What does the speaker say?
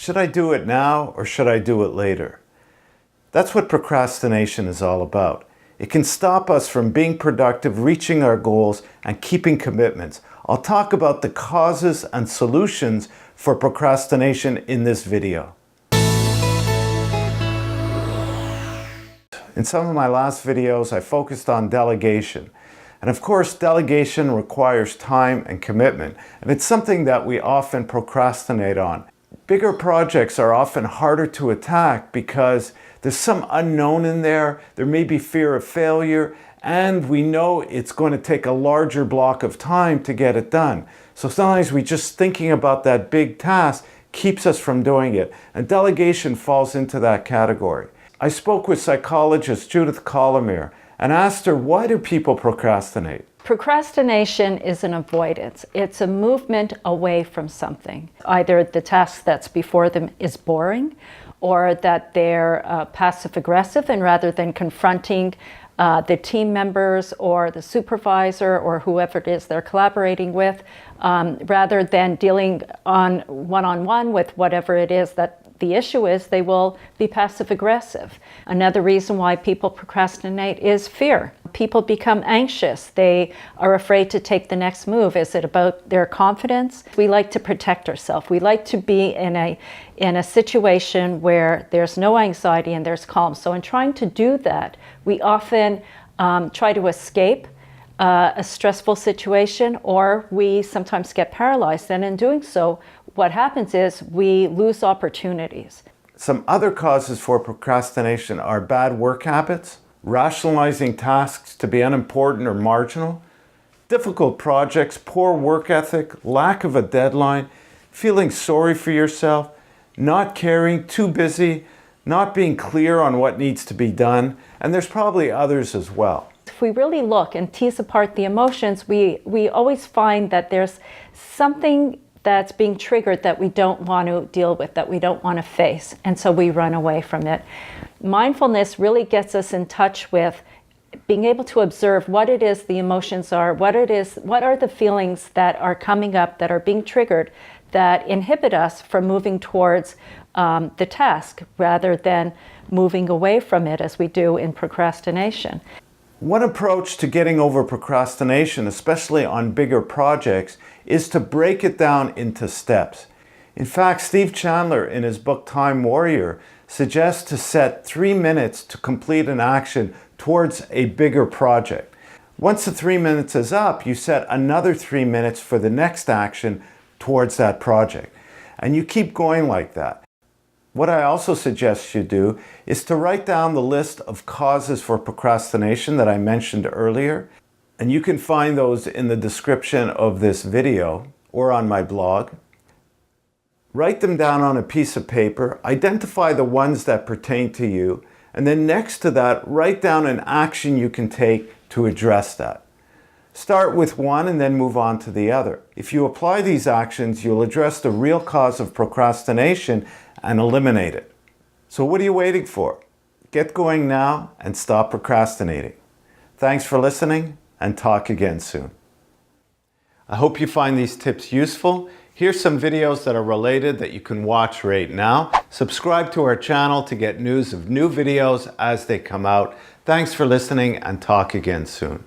Should I do it now or should I do it later? That's what procrastination is all about. It can stop us from being productive, reaching our goals, and keeping commitments. I'll talk about the causes and solutions for procrastination in this video. In some of my last videos, I focused on delegation. And of course, delegation requires time and commitment, and it's something that we often procrastinate on. Bigger projects are often harder to attack because there's some unknown in there. There may be fear of failure, and we know it's going to take a larger block of time to get it done. So sometimes just thinking about that big task keeps us from doing it, and delegation falls into that category. I spoke with psychologist Judith Colomier and asked her, why do people procrastinate? Procrastination is an avoidance. It's a movement away from something. Either the task that's before them is boring, or that they're passive-aggressive, and rather than confronting the team members or the supervisor or whoever it is they're collaborating with, rather than dealing on one-on-one with whatever it is that the issue is, they will be passive-aggressive. Another reason why people procrastinate is fear. People become anxious. They are afraid to take the next move. Is it about their confidence? We like to protect ourselves. We like to be in a situation where there's no anxiety and there's calm. So in trying to do that, we often try to escape a stressful situation, or we sometimes get paralyzed. And in doing so, what happens is we lose opportunities. Some other causes for procrastination are bad work habits, rationalizing tasks to be unimportant or marginal, difficult projects, poor work ethic, lack of a deadline, feeling sorry for yourself, not caring, too busy, not being clear on what needs to be done, and there's probably others as well. If we really look and tease apart the emotions, we always find that there's something that's being triggered that we don't want to deal with, that we don't want to face, and so we run away from it. Mindfulness really gets us in touch with being able to observe what it is the emotions are, what are the feelings that are coming up, that are being triggered, that inhibit us from moving towards the task rather than moving away from it as we do in procrastination. One approach to getting over procrastination, especially on bigger projects, is to break it down into steps. In fact, Steve Chandler, in his book Time Warrior, suggests to set 3 minutes to complete an action towards a bigger project. Once the 3 minutes is up, you set another 3 minutes for the next action towards that project. And you keep going like that. What I also suggest you do is to write down the list of causes for procrastination that I mentioned earlier. And you can find those in the description of this video or on my blog. Write them down on a piece of paper, identify the ones that pertain to you, and then next to that, write down an action you can take to address that. Start with one and then move on to the other. If you apply these actions, you'll address the real cause of procrastination and eliminate it. So what are you waiting for? Get going now and stop procrastinating. Thanks for listening, and talk again soon. I hope you find these tips useful. Here's some videos that are related that you can watch right now. Subscribe to our channel to get news of new videos as they come out. Thanks for listening, and talk again soon.